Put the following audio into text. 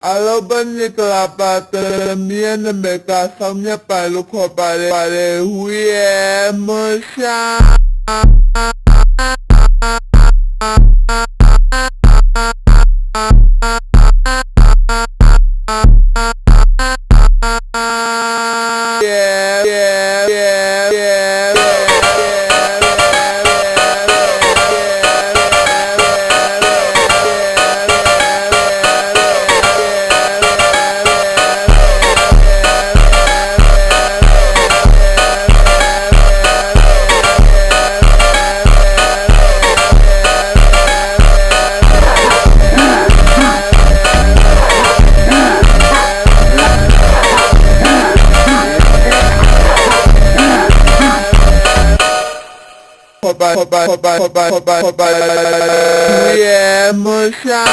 Alobaniklapata miana meka samnya palu ko pare huye musha Hoba, yeah, musha.